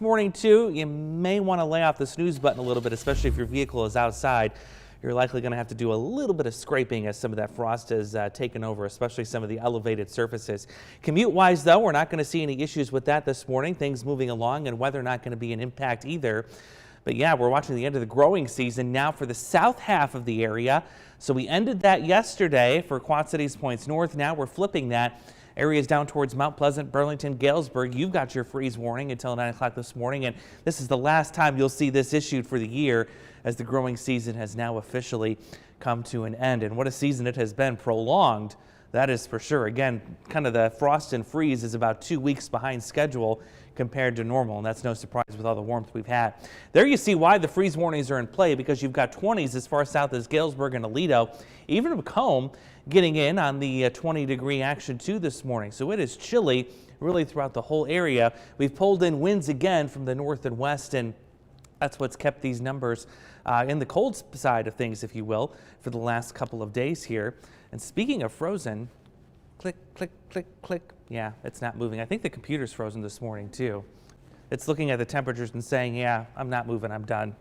Morning too, you may want to lay off the snooze button a little bit, especially if your vehicle is outside. You're likely going to have to do a little bit of scraping as some of that frost has taken over, especially some of the elevated surfaces. Commute-wise, though, we're not going to see any issues with that this morning. Things moving along and weather not going to be an impact either. But yeah, we're watching the end of the growing season now for the south half of the area. So we ended that yesterday for Quad Cities points north. Now we're flipping that. Areas down towards Mount Pleasant, Burlington, Galesburg, you've got your freeze warning until 9 o'clock this morning, and this is the last time you'll see this issued for the year as the growing season has now officially come to an end. And what a season it has been, prolonged, that is for sure. Again, kind of the frost and freeze is about 2 weeks behind schedule compared to normal, and that's no surprise with all the warmth we've had. There you see why the freeze warnings are in play, because you've got 20s as far south as Galesburg and Aledo, even Macomb getting in on the 20-degree action too this morning. So it is chilly really throughout the whole area. We've pulled in winds again from the north and west, and that's what's kept these numbers in the cold side of things, if you will, for the last couple of days here. And speaking of frozen, click, click, click, click. Yeah, it's not moving. I think the computer's frozen this morning too. It's looking at the temperatures and saying, yeah, I'm not moving, I'm done.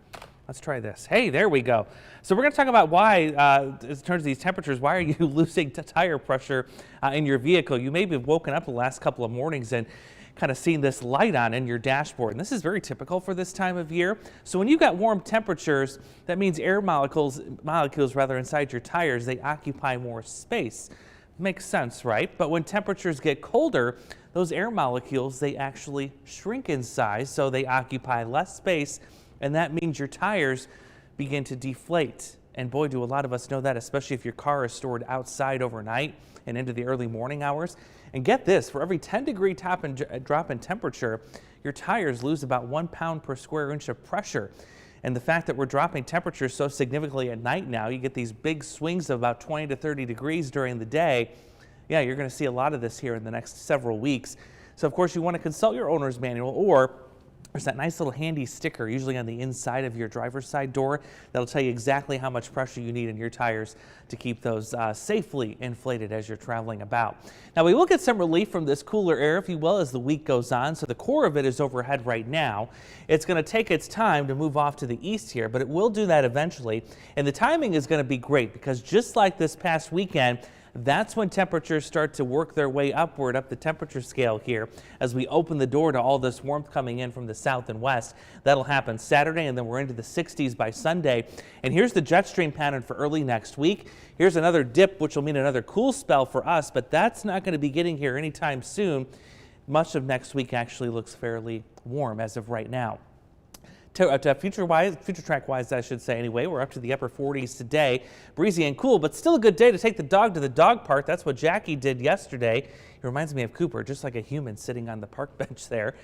Let's try this. Hey, there we go. So we're going to talk about why, in terms of these temperatures, why are you losing tire pressure in your vehicle? You may have woken up the last couple of mornings and kind of seen this light on in your dashboard. And this is very typical for this time of year. So when you've got warm temperatures, that means air molecules inside your tires, they occupy more space. Makes sense, right? But when temperatures get colder, those air molecules, they actually shrink in size, so they occupy less space. And that means your tires begin to deflate. And boy, do a lot of us know that, especially if your car is stored outside overnight and into the early morning hours. And get this, for every 10-degree drop in temperature, your tires lose about 1 pound per square inch of pressure. And the fact that we're dropping temperatures so significantly at night now, you get these big swings of about 20 to 30 degrees during the day. Yeah, you're going to see a lot of this here in the next several weeks. So of course you want to consult your owner's manual, or there's that nice little handy sticker, usually on the inside of your driver's side door, that'll tell you exactly how much pressure you need in your tires to keep those safely inflated as you're traveling about. Now we will get some relief from this cooler air, if you will, as the week goes on. So the core of it is overhead right now. It's going to take its time to move off to the east here, but it will do that eventually. And the timing is going to be great, because just like this past weekend, that's when temperatures start to work their way upward up the temperature scale here as we open the door to all this warmth coming in from the south and west. That'll happen Saturday, and then we're into the 60s by Sunday. And here's the jet stream pattern for early next week. Here's another dip, which will mean another cool spell for us, but that's not going to be getting here anytime soon. Much of next week actually looks fairly warm as of right now. Future track wise, I should say anyway, we're up to the upper 40s today. Breezy and cool, but still a good day to take the dog to the dog park. That's what Jackie did yesterday. It reminds me of Cooper, just like a human sitting on the park bench there.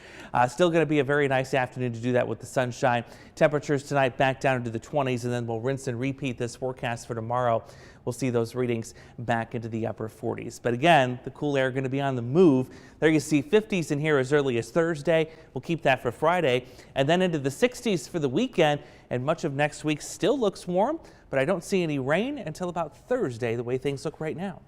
Still going to be a very nice afternoon to do that with the sunshine. Temperatures tonight back down into the 20s, and then we'll rinse and repeat this forecast for tomorrow. We'll see those readings back into the upper 40s. But again, the cool air going to be on the move. There you see 50s in here as early as Thursday. We'll keep that for Friday, and then into the 60s for the weekend. And much of next week still looks warm, but I don't see any rain until about Thursday, the way things look right now.